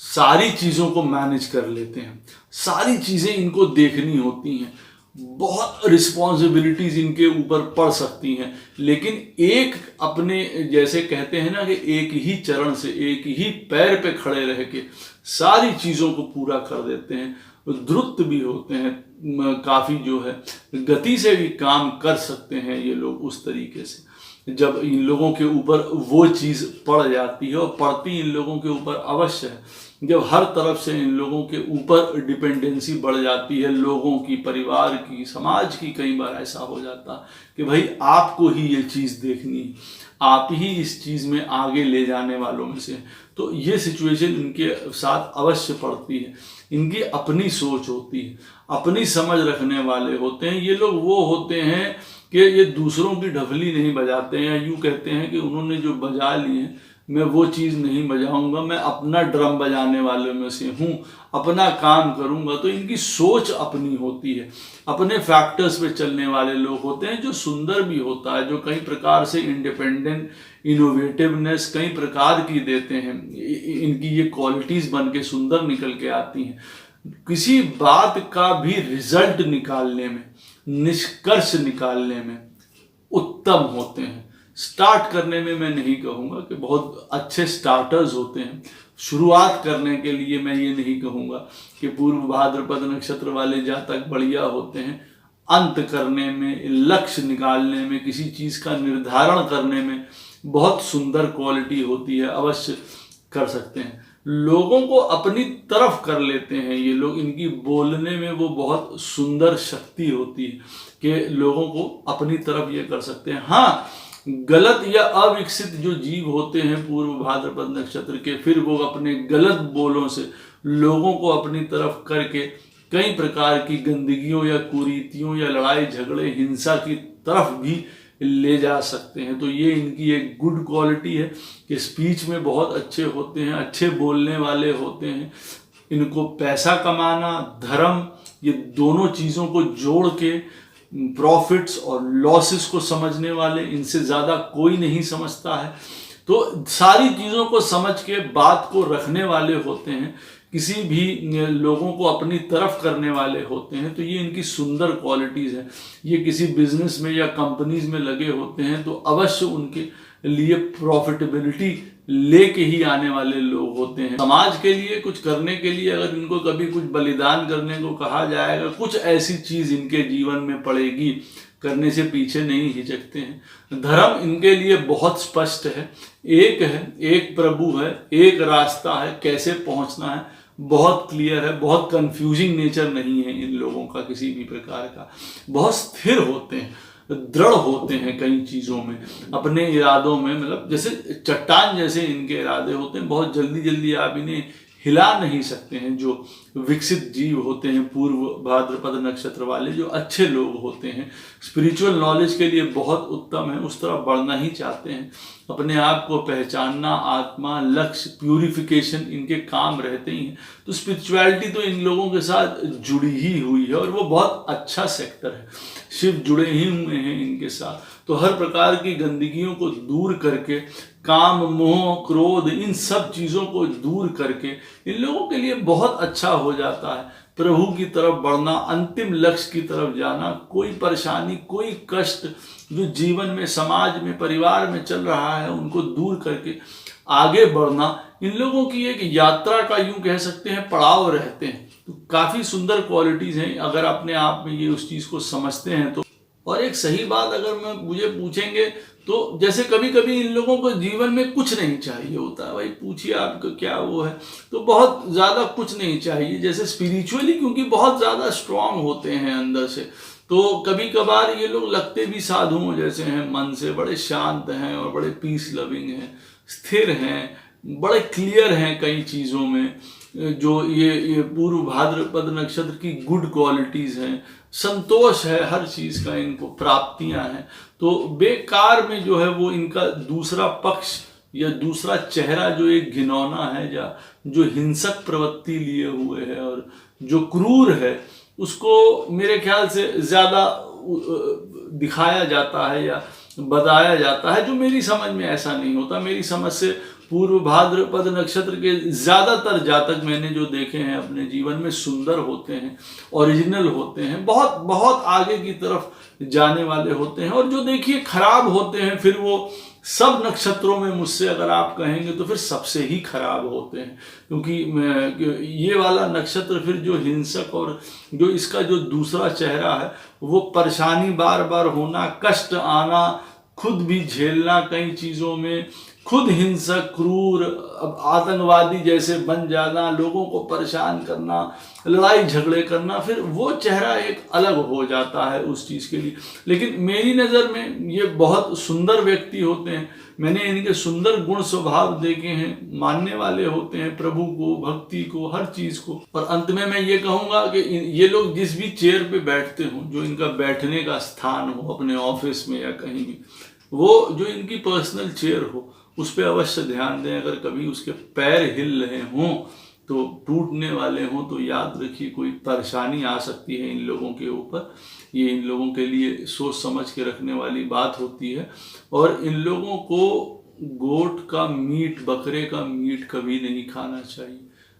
सारी चीज़ों को मैनेज कर लेते हैं। सारी चीज़ें इनको देखनी होती हैं, बहुत रिस्पॉन्सिबिलिटीज इनके ऊपर पड़ सकती हैं, लेकिन एक अपने जैसे कहते हैं ना कि एक ही चरण से, एक ही पैर पे खड़े रह के सारी चीज़ों को पूरा कर देते हैं। द्रुत भी होते हैं, काफ़ी जो है गति से भी काम कर सकते हैं ये लोग उस तरीके से। जब इन लोगों के ऊपर वो चीज़ पड़ जाती है, और पड़ती इन लोगों के ऊपर अवश्य है, जब हर तरफ से इन लोगों के ऊपर डिपेंडेंसी बढ़ जाती है, लोगों की, परिवार की, समाज की। कई बार ऐसा हो जाता है कि भाई आपको ही ये चीज़ देखनी है, आप ही इस चीज़ में आगे ले जाने वालों में से। तो ये सिचुएशन इनके साथ अवश्य पड़ती है। इनकी अपनी सोच होती है, अपनी समझ रखने वाले होते हैं ये लोग। वो होते हैं कि ये दूसरों की ढफली नहीं बजाते हैं, यूँ कहते हैं कि उन्होंने जो बजा लिए हैं मैं वो चीज़ नहीं बजाऊंगा, मैं अपना ड्रम बजाने वालों में से हूँ, अपना काम करूंगा। तो इनकी सोच अपनी होती है, अपने फैक्टर्स पे चलने वाले लोग होते हैं, जो सुंदर भी होता है, जो कई प्रकार से इंडिपेंडेंट इनोवेटिवनेस कई प्रकार की देते हैं। इनकी ये क्वालिटीज़ बन के सुंदर निकल के आती हैं। किसी बात का भी रिजल्ट निकालने में, निष्कर्ष निकालने में उत्तम होते हैं। स्टार्ट करने में मैं नहीं कहूँगा कि बहुत अच्छे स्टार्टर्स होते हैं। शुरुआत करने के लिए मैं ये नहीं कहूँगा कि पूर्व भाद्रपद नक्षत्र वाले जातक बढ़िया होते हैं। अंत करने में, लक्ष्य निकालने में, किसी चीज़ का निर्धारण करने में बहुत सुंदर क्वालिटी होती है, अवश्य कर सकते हैं। लोगों को अपनी तरफ कर लेते हैं ये लोग, इनकी बोलने में वो बहुत सुंदर शक्ति होती है कि लोगों को अपनी तरफ ये कर सकते हैं। हाँ, गलत या अविकसित जो जीव होते हैं पूर्व भाद्रपद नक्षत्र के, फिर वो अपने गलत बोलों से लोगों को अपनी तरफ करके कई प्रकार की गंदगियों या कुरीतियों या लड़ाई झगड़े हिंसा की तरफ भी ले जा सकते हैं। तो ये इनकी एक गुड क्वालिटी है कि स्पीच में बहुत अच्छे होते हैं, अच्छे बोलने वाले होते हैं। इनको पैसा कमाना, धर्म, ये दोनों चीज़ों को जोड़ के प्रॉफिट्स और लॉसेस को समझने वाले इनसे ज़्यादा कोई नहीं समझता है। तो सारी चीज़ों को समझ के बात को रखने वाले होते हैं, किसी भी लोगों को अपनी तरफ करने वाले होते हैं। तो ये इनकी सुंदर क्वालिटीज़ है। ये किसी बिजनेस में या कंपनीज में लगे होते हैं तो अवश्य उनके लिए प्रॉफिटेबिलिटी लेके ही आने वाले लोग होते हैं। समाज के लिए कुछ करने के लिए अगर इनको कभी कुछ बलिदान करने को कहा जाएगा, कुछ ऐसी चीज़ इनके जीवन में पड़ेगी, करने से पीछे नहीं हिचकते हैं। धर्म इनके लिए बहुत स्पष्ट है, एक प्रभु है, एक रास्ता है, कैसे पहुंचना है बहुत क्लियर है। बहुत कंफ्यूजिंग नेचर नहीं है इन लोगों का किसी भी प्रकार का। बहुत स्थिर होते हैं, दृढ़ होते हैं कई चीज़ों में, अपने इरादों में, मतलब जैसे चट्टान जैसे इनके इरादे होते हैं। बहुत जल्दी जल्दी आप इन्हें हिला नहीं सकते हैं। जो विकसित जीव होते हैं पूर्व भाद्रपद नक्षत्र वाले, जो अच्छे लोग होते हैं, स्पिरिचुअल नॉलेज के लिए बहुत उत्तम है, उस तरफ बढ़ना ही चाहते हैं, अपने आप को पहचानना, आत्मा, लक्ष्य, प्यूरिफिकेशन इनके काम रहते ही हैं। तो स्पिरिचुअलिटी तो इन लोगों के साथ जुड़ी ही हुई है और वो बहुत अच्छा सेक्टर है। शिव जुड़े ही हुए हैं इनके साथ। तो हर प्रकार की गंदगियों को दूर करके, काम, मोह, क्रोध, इन सब चीज़ों को दूर करके इन लोगों के लिए बहुत अच्छा हो जाता है। प्रभु की तरफ बढ़ना, अंतिम लक्ष्य की तरफ जाना, कोई परेशानी, कोई कष्ट जो जीवन में, समाज में, परिवार में चल रहा है, उनको दूर करके आगे बढ़ना इन लोगों की एक यात्रा का, यूं कह सकते हैं, पड़ाव रहते हैं। तो काफ़ी सुंदर क्वालिटीज़ हैं अगर अपने आप में ये उस चीज़ को समझते हैं तो। और एक सही बात अगर मुझे पूछेंगे तो जैसे कभी कभी इन लोगों को जीवन में कुछ नहीं चाहिए होता है। भाई पूछिए आपको क्या वो है, तो बहुत ज़्यादा कुछ नहीं चाहिए। जैसे स्पिरिचुअली क्योंकि बहुत ज़्यादा स्ट्रांग होते हैं अंदर से, तो कभी कभार ये लोग लगते भी साधुओं जैसे हैं, मन से बड़े शांत हैं और बड़े पीस लविंग हैं, स्थिर हैं, बड़े क्लियर हैं कई चीज़ों में। जो ये पूर्व भाद्रपद नक्षत्र की गुड क्वालिटीज़ हैं, संतोष है हर चीज़ का, इनको प्राप्तियां हैं। तो बेकार में जो है वो इनका दूसरा पक्ष या दूसरा चेहरा जो एक घिनौना है या जो हिंसक प्रवृत्ति लिए हुए है और जो क्रूर है, उसको मेरे ख्याल से ज़्यादा दिखाया जाता है या बताया जाता है, जो मेरी समझ में ऐसा नहीं होता। मेरी समझ से पूर्व भाद्रपद नक्षत्र के ज़्यादातर जातक मैंने जो देखे हैं अपने जीवन में सुंदर होते हैं, ओरिजिनल होते हैं, बहुत बहुत आगे की तरफ जाने वाले होते हैं। और जो देखिए खराब होते हैं, फिर वो सब नक्षत्रों में मुझसे अगर आप कहेंगे तो फिर सबसे ही खराब होते हैं, क्योंकि ये वाला नक्षत्र फिर जो हिंसक और जो इसका जो दूसरा चेहरा है, वो परेशानी बार बार होना, कष्ट आना, खुद भी झेलना कई चीज़ों में, खुद हिंसक, क्रूर, आतंकवादी जैसे बन जाना, लोगों को परेशान करना, लड़ाई झगड़े करना, फिर वो चेहरा एक अलग हो जाता है उस चीज़ के लिए। लेकिन मेरी नज़र में ये बहुत सुंदर व्यक्ति होते हैं। मैंने इनके सुंदर गुण स्वभाव देखे हैं, मानने वाले होते हैं प्रभु को, भक्ति को, हर चीज़ को। और अंत में मैं ये कहूँगा कि ये लोग जिस भी चेयर पे बैठते हों, जो इनका बैठने का स्थान हो अपने ऑफिस में या कहीं भी, वो जो इनकी पर्सनल चेयर हो उस पर अवश्य ध्यान दें। अगर कभी उसके पैर हिल रहे हों तो टूटने वाले हों तो याद रखिए कोई परेशानी आ सकती है इन लोगों के ऊपर। ये इन लोगों के लिए सोच समझ के रखने वाली बात होती है। और इन लोगों को गोट का मीट, बकरे का मीट कभी नहीं खाना चाहिए,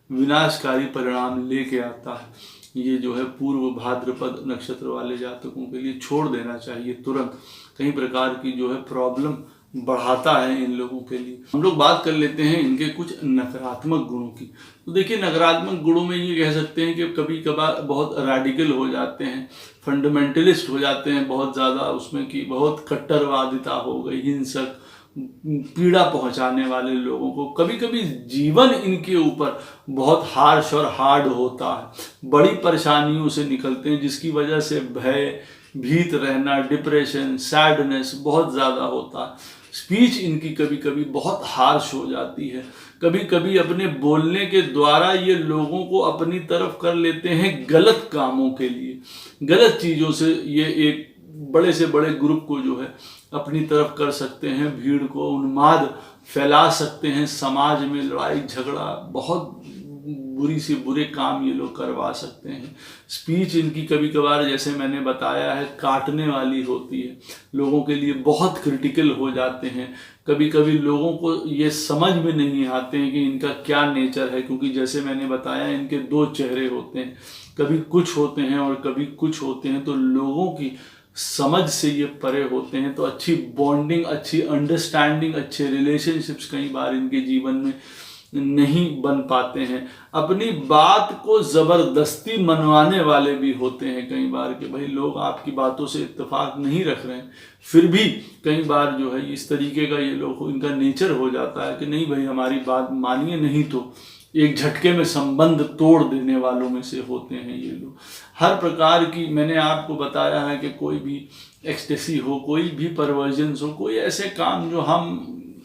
विनाशकारी परिणाम लेके आता है। ये जो है पूर्व भाद्रपद नक्षत्र वाले जातकों के लिए छोड़ देना चाहिए तुरंत, कई प्रकार की जो है प्रॉब्लम बढ़ाता है इन लोगों के लिए। हम लोग बात कर लेते हैं इनके कुछ नकारात्मक गुणों की। तो देखिए, नकारात्मक गुणों में ये कह सकते हैं कि कभी कभार बहुत रैडिकल हो जाते हैं, फंडामेंटलिस्ट हो जाते हैं बहुत ज़्यादा, उसमें कि बहुत कट्टरवादिता हो गई, हिंसक, पीड़ा पहुंचाने वाले लोगों को। कभी कभी जीवन इनके ऊपर बहुत हार्श और हार्ड होता है, बड़ी परेशानियों से निकलते हैं जिसकी वजह से भय, भीत रहना, डिप्रेशन, सैडनेस बहुत ज़्यादा होता है। स्पीच इनकी कभी कभी बहुत हार्श हो जाती है। कभी कभी अपने बोलने के द्वारा ये लोगों को अपनी तरफ कर लेते हैं गलत कामों के लिए, गलत चीज़ों से ये एक बड़े से बड़े ग्रुप को जो है अपनी तरफ कर सकते हैं, भीड़ को उन्माद फैला सकते हैं, समाज में लड़ाई झगड़ा, बहुत बुरी से बुरे काम ये लोग करवा सकते हैं। स्पीच इनकी कभी कभार, जैसे मैंने बताया है, काटने वाली होती है, लोगों के लिए बहुत क्रिटिकल हो जाते हैं। कभी कभी लोगों को ये समझ में नहीं आते हैं कि इनका क्या नेचर है, क्योंकि जैसे मैंने बताया इनके दो चेहरे होते हैं, कभी कुछ होते हैं और कभी कुछ होते हैं। तो लोगों की समझ से ये परे होते हैं। तो अच्छी बॉन्डिंग, अच्छी अंडरस्टैंडिंग, अच्छे रिलेशनशिप्स कई बार इनके जीवन में नहीं बन पाते हैं। अपनी बात को ज़बरदस्ती मनवाने वाले भी होते हैं कई बार कि भाई लोग आपकी बातों से इत्तेफाक नहीं रख रहे हैं, फिर भी कई बार जो है इस तरीके का ये लोग, इनका नेचर हो जाता है कि नहीं भाई हमारी बात मानिए, नहीं तो एक झटके में संबंध तोड़ देने वालों में से होते हैं ये लोग। हर प्रकार की, मैंने आपको बताया है कि कोई भी एक्सटेसी हो, कोई भी परवर्जन्स हो, कोई ऐसे काम जो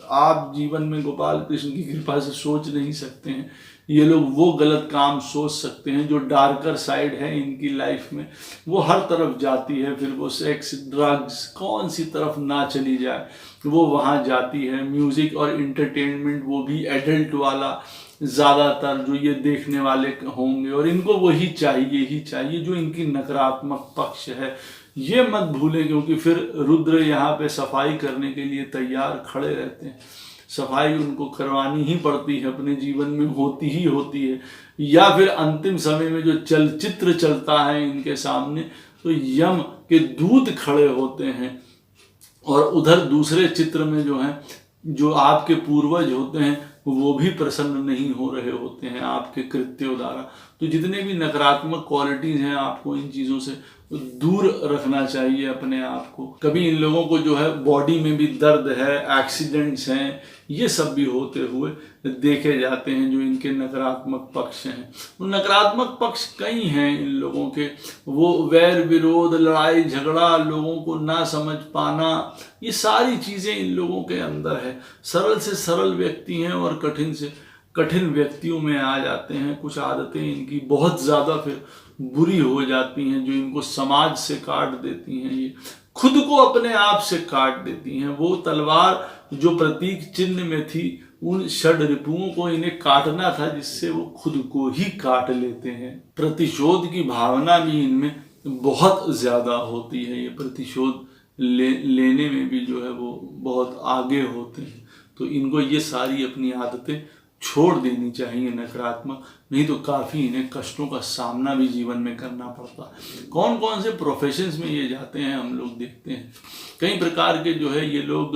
आप जीवन में गोपाल कृष्ण की कृपा से सोच नहीं सकते हैं, ये लोग वो गलत काम सोच सकते हैं। जो डार्कर साइड है इनकी लाइफ में वो हर तरफ जाती है, फिर वो सेक्स, ड्रग्स, कौन सी तरफ ना चली जाए वो वहाँ जाती है। म्यूज़िक और इंटरटेनमेंट, वो भी एडल्ट वाला ज़्यादातर जो ये देखने वाले होंगे, और इनको वही चाहिए ही चाहिए जो इनकी नकारात्मक पक्ष है। ये मत भूलें, क्योंकि फिर रुद्र यहाँ पे सफाई करने के लिए तैयार खड़े रहते हैं। सफाई उनको करवानी ही पड़ती है, अपने जीवन में होती ही होती है। या फिर अंतिम समय में जो चलचित्र चलता है इनके सामने, तो यम के दूत खड़े होते हैं और उधर दूसरे चित्र में जो है, जो आपके पूर्वज होते हैं वो भी प्रसन्न नहीं हो रहे होते हैं आपके कृत्यों द्वारा। तो जितने भी नकारात्मक क्वालिटीज़ हैं आपको इन चीज़ों से दूर रखना चाहिए अपने आप को। कभी इन लोगों को जो है बॉडी में भी दर्द है, एक्सीडेंट्स हैं, ये सब भी होते हुए देखे जाते हैं जो इनके नकारात्मक पक्ष हैं। तो नकारात्मक पक्ष कई हैं इन लोगों के, वो वैर विरोध, लड़ाई झगड़ा, लोगों को ना समझ पाना, ये सारी चीज़ें इन लोगों के अंदर है। सरल से सरल व्यक्ति हैं और कठिन से कठिन व्यक्तियों में आ जाते हैं। कुछ आदतें इनकी बहुत ज़्यादा फिर बुरी हो जाती हैं जो इनको समाज से काट देती हैं, ये खुद को अपने आप से काट देती हैं। वो तलवार जो प्रतीक चिन्ह में थी, उन षड रिपुओं को इन्हें काटना था जिससे वो खुद को ही काट लेते हैं। प्रतिशोध की भावना भी इनमें बहुत ज़्यादा होती है। ये प्रतिशोध लेने में भी जो है वो बहुत आगे होते हैं। तो इनको ये सारी अपनी आदतें छोड़ देनी चाहिए नकारात्मक, नहीं तो काफ़ी इन्हें कष्टों का सामना भी जीवन में करना पड़ता है। कौन कौन से प्रोफेशंस में ये जाते हैं हम लोग देखते हैं। कई प्रकार के जो है ये लोग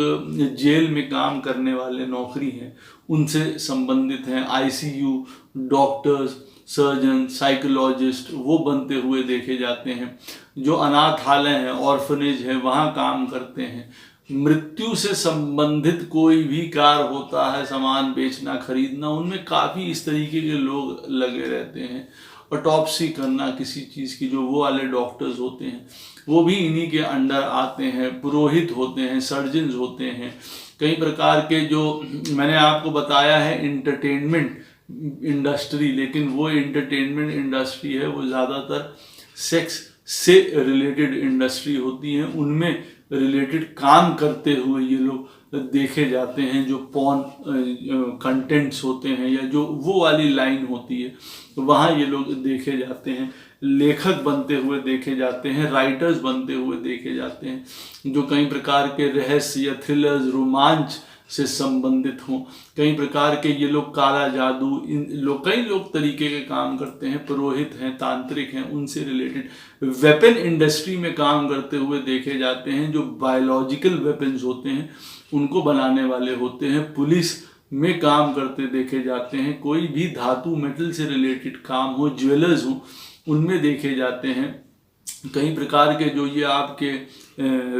जेल में काम करने वाले नौकरी हैं उनसे संबंधित हैं। आईसीयू, डॉक्टर्स, सर्जन, साइकोलॉजिस्ट वो बनते हुए देखे जाते हैं। जो अनाथालय हैं, ऑर्फनेज है, वहाँ काम करते हैं। मृत्यु से संबंधित कोई भी कार्य होता है, सामान बेचना खरीदना, उनमें काफ़ी इस तरीके के लोग लगे रहते हैं। ऑटोप्सी करना किसी चीज़ की, जो वो वाले डॉक्टर्स होते हैं वो भी इन्हीं के अंडर आते हैं। पुरोहित होते हैं, सर्जन्स होते हैं। कई प्रकार के जो मैंने आपको बताया है इंटरटेनमेंट इंडस्ट्री, लेकिन वो इंटरटेनमेंट इंडस्ट्री है वो ज़्यादातर सेक्स से रिलेटेड इंडस्ट्री होती हैं। उनमें रिलेटेड काम करते हुए ये लोग देखे जाते हैं। जो पॉर्न कंटेंट्स होते हैं या जो वो वाली लाइन होती है वहाँ ये लोग देखे जाते हैं। लेखक बनते हुए देखे जाते हैं, राइटर्स बनते हुए देखे जाते हैं जो कई प्रकार के रहस्य या थ्रिलर्स, रोमांच से संबंधित हों। कई प्रकार के ये लोग काला जादू, कई लोग तरीके के काम करते हैं। पुरोहित हैं, तांत्रिक हैं, उनसे रिलेटेड वेपन इंडस्ट्री में काम करते हुए देखे जाते हैं। जो बायोलॉजिकल वेपन्स होते हैं उनको बनाने वाले होते हैं, पुलिस में काम करते देखे जाते हैं। कोई भी धातु मेटल से रिलेटेड काम हो, ज्वेलर्स हो, उनमें देखे जाते हैं। कई प्रकार के जो ये आपके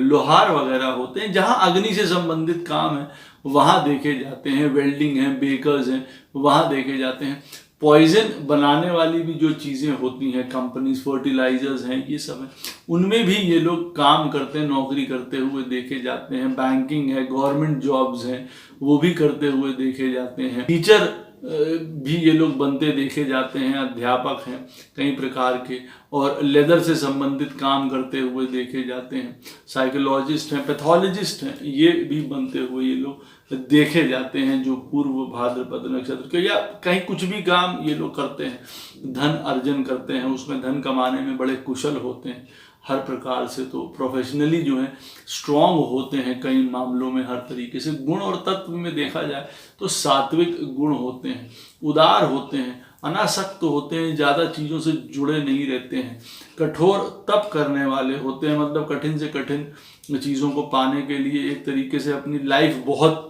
लोहार वगैरह होते हैं, जहाँ अग्नि से संबंधित काम है वहाँ देखे जाते हैं। वेल्डिंग हैं, बेकर्स हैं, वहाँ देखे जाते हैं। पॉइजन बनाने वाली भी जो चीज़ें होती हैं, कंपनीज, फर्टिलाइजर्स हैं, ये सब हैं, उनमें भी ये लोग काम करते हैं, नौकरी करते हुए देखे जाते हैं। बैंकिंग है, गवर्नमेंट जॉब्स हैं, वो भी करते हुए देखे जाते हैं। टीचर भी ये लोग बनते देखे जाते हैं, अध्यापक हैं कई प्रकार के, और लेदर से संबंधित काम करते हुए देखे जाते हैं। साइकोलॉजिस्ट हैं, पैथोलॉजिस्ट हैं, ये भी बनते हुए ये लोग देखे जाते हैं जो पूर्व भाद्रपद नक्षत्र के, या कहीं कुछ भी काम ये लोग करते हैं, धन अर्जन करते हैं, उसमें धन कमाने में बड़े कुशल होते हैं हर प्रकार से। तो प्रोफेशनली जो है स्ट्रांग होते हैं कई मामलों में, हर तरीके से। गुण और तत्व में देखा जाए तो सात्विक गुण होते हैं, उदार होते हैं, अनासक्त होते हैं, ज़्यादा चीज़ों से जुड़े नहीं रहते हैं, कठोर तप करने वाले होते हैं, मतलब कठिन से कठिन चीज़ों को पाने के लिए एक तरीके से अपनी लाइफ बहुत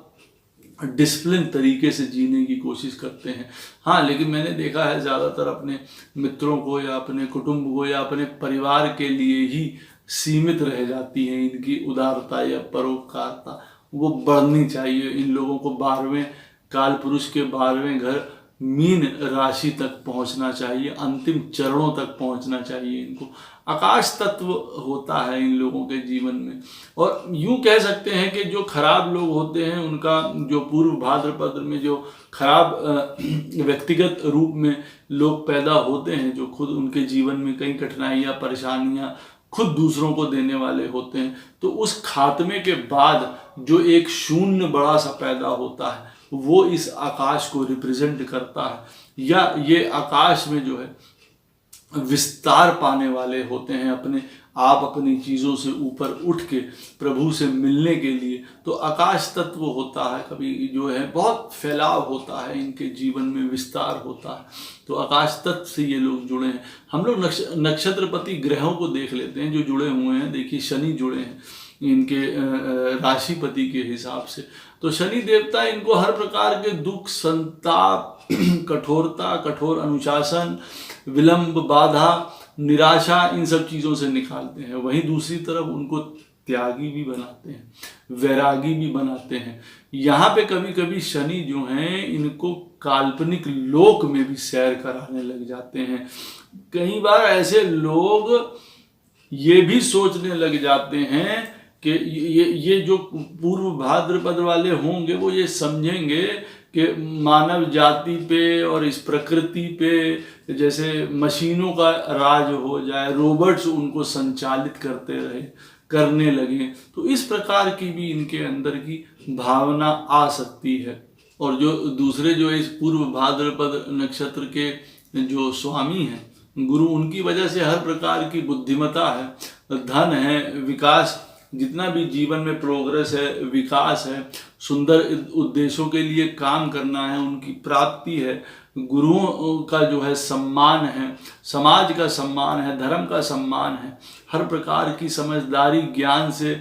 डिसिप्लिन तरीके से जीने की कोशिश करते हैं। हाँ, लेकिन मैंने देखा है ज़्यादातर अपने मित्रों को या अपने कुटुंब को या अपने परिवार के लिए ही सीमित रह जाती है इनकी उदारता या परोपकारता। वो बढ़नी चाहिए। इन लोगों को 12वें काल पुरुष के 12वें घर मीन राशि तक पहुंचना चाहिए, अंतिम चरणों तक पहुंचना चाहिए इनको। आकाश तत्व होता है इन लोगों के जीवन में। और यूं कह सकते हैं कि जो खराब लोग होते हैं उनका जो पूर्व भाद्रपद में जो खराब व्यक्तिगत रूप में लोग पैदा होते हैं, जो खुद उनके जीवन में कई कठिनाइयाँ, परेशानियाँ खुद दूसरों को देने वाले होते हैं, तो उस खात्मे के बाद जो एक शून्य बड़ा सा पैदा होता है वो इस आकाश को रिप्रेजेंट करता है। या ये आकाश में जो है विस्तार पाने वाले होते हैं, अपने आप अपनी चीज़ों से ऊपर उठ के प्रभु से मिलने के लिए। तो आकाश तत्व होता है, कभी जो है बहुत फैलाव होता है इनके जीवन में, विस्तार होता है। तो आकाश तत्व से ये लोग जुड़े हैं। हम लोग नक्षत्रपति ग्रहों को देख लेते हैं जो जुड़े हुए हैं। देखिए शनि जुड़े हैं इनके राशिपति के हिसाब से। तो शनि देवता इनको हर प्रकार के दुख, संताप, कठोरता, कठोर अनुशासन, विलंब, बाधा, निराशा, इन सब चीज़ों से निकालते हैं। वहीं दूसरी तरफ उनको त्यागी भी बनाते हैं, वैरागी भी बनाते हैं। यहाँ पे कभी कभी शनि जो हैं इनको काल्पनिक लोक में भी सैर कराने लग जाते हैं। कई बार ऐसे लोग ये भी सोचने लग जाते हैं कि ये जो पूर्व भाद्रपद वाले होंगे वो ये समझेंगे कि मानव जाति पे और इस प्रकृति पे जैसे मशीनों का राज हो जाए, रोबोट्स उनको संचालित करने लगे। तो इस प्रकार की भी इनके अंदर की भावना आ सकती है। और जो दूसरे जो इस पूर्व भाद्रपद नक्षत्र के जो स्वामी हैं गुरु, उनकी वजह से हर प्रकार की बुद्धिमता है, धन है, विकास, जितना भी जीवन में प्रोग्रेस है, विकास है, सुंदर उद्देश्यों के लिए काम करना है, उनकी प्राप्ति है। गुरुओं का जो है सम्मान है, समाज का सम्मान है, धर्म का सम्मान है। हर प्रकार की समझदारी, ज्ञान से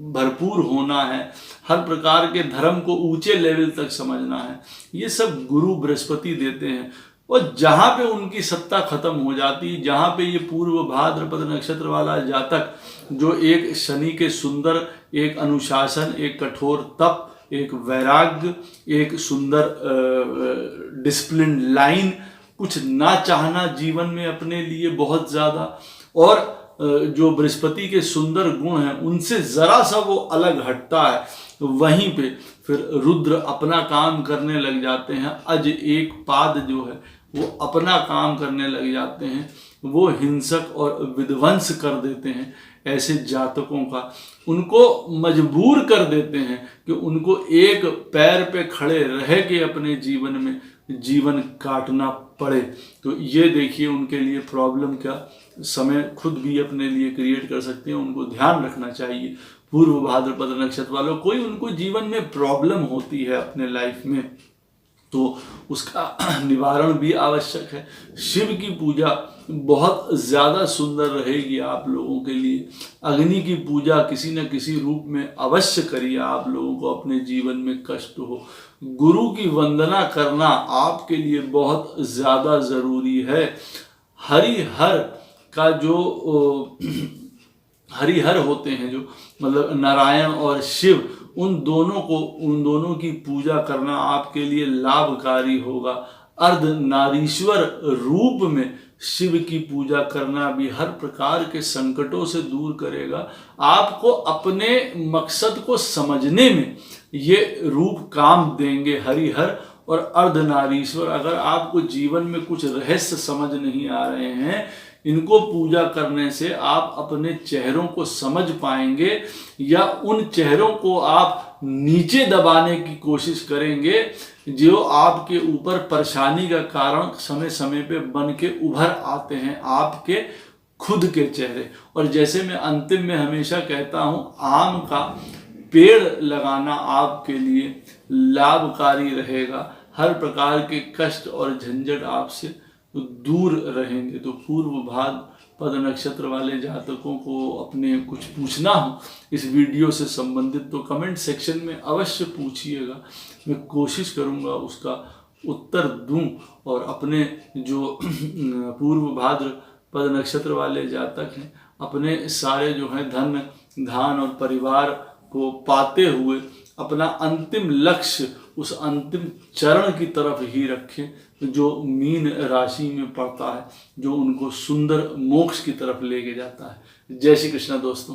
भरपूर होना है, हर प्रकार के धर्म को ऊंचे लेवल तक समझना है। ये सब गुरु बृहस्पति देते हैं। और जहाँ पे उनकी सत्ता खत्म हो जाती, जहाँ पे ये पूर्व भाद्रपद नक्षत्र वाला जातक जो एक शनि के सुंदर, एक अनुशासन, एक कठोर तप, एक वैराग्य, एक सुंदर डिसिप्लिन लाइन, कुछ ना चाहना जीवन में अपने लिए बहुत ज़्यादा, और जो बृहस्पति के सुंदर गुण हैं उनसे ज़रा सा वो अलग हटता है, वहीं पे फिर रुद्र अपना काम करने लग जाते हैं। अज एक पाद जो है वो अपना काम करने लग जाते हैं, वो हिंसक और विध्वंस कर देते हैं ऐसे जातकों का, उनको मजबूर कर देते हैं कि उनको एक पैर पे खड़े रह के अपने जीवन में जीवन काटना पड़े। तो ये देखिए उनके लिए प्रॉब्लम क्या समय खुद भी अपने लिए क्रिएट कर सकते हैं। उनको ध्यान रखना चाहिए पूर्व भाद्रपद नक्षत्र वालों, कोई उनको जीवन में प्रॉब्लम होती है अपने लाइफ में तो उसका निवारण भी आवश्यक है। शिव की पूजा बहुत ज़्यादा सुंदर रहेगी आप लोगों के लिए। अग्नि की पूजा किसी न किसी रूप में अवश्य करिए आप लोगों को अपने जीवन में कष्ट हो। गुरु की वंदना करना आपके लिए बहुत ज़्यादा ज़रूरी है। हरिहर का जो हरिहर होते हैं जो मतलब नारायण और शिव, उन दोनों की पूजा करना आपके लिए लाभकारी होगा। अर्धनारीश्वर रूप में शिव की पूजा करना भी हर प्रकार के संकटों से दूर करेगा। आपको अपने मकसद को समझने में ये रूप काम देंगे हरिहर और अर्धनारीश्वर। अगर आपको जीवन में कुछ रहस्य समझ नहीं आ रहे हैं, इनको पूजा करने से आप अपने चेहरों को समझ पाएंगे या उन चेहरों को आप नीचे दबाने की कोशिश करेंगे जो आपके ऊपर परेशानी का कारण समय समय पे बन के उभर आते हैं, आपके खुद के चेहरे। और जैसे मैं अंतिम में हमेशा कहता हूँ, आम का पेड़ लगाना आपके लिए लाभकारी रहेगा। हर प्रकार के कष्ट और झंझट आपसे दूर रहेंगे। तो पूर्व भाद्रपद नक्षत्र वाले जातकों को अपने कुछ पूछना हो इस वीडियो से संबंधित तो कमेंट सेक्शन में अवश्य पूछिएगा, मैं कोशिश करूंगा उसका उत्तर दूं। और अपने जो पूर्व भाद्रपद नक्षत्र वाले जातक हैं, अपने सारे जो है धन धान और परिवार को पाते हुए अपना अंतिम लक्ष्य उस अंतिम चरण की तरफ ही रखें जो मीन राशि में पड़ता है, जो उनको सुंदर मोक्ष की तरफ लेके जाता है। जय श्री कृष्ण दोस्तों।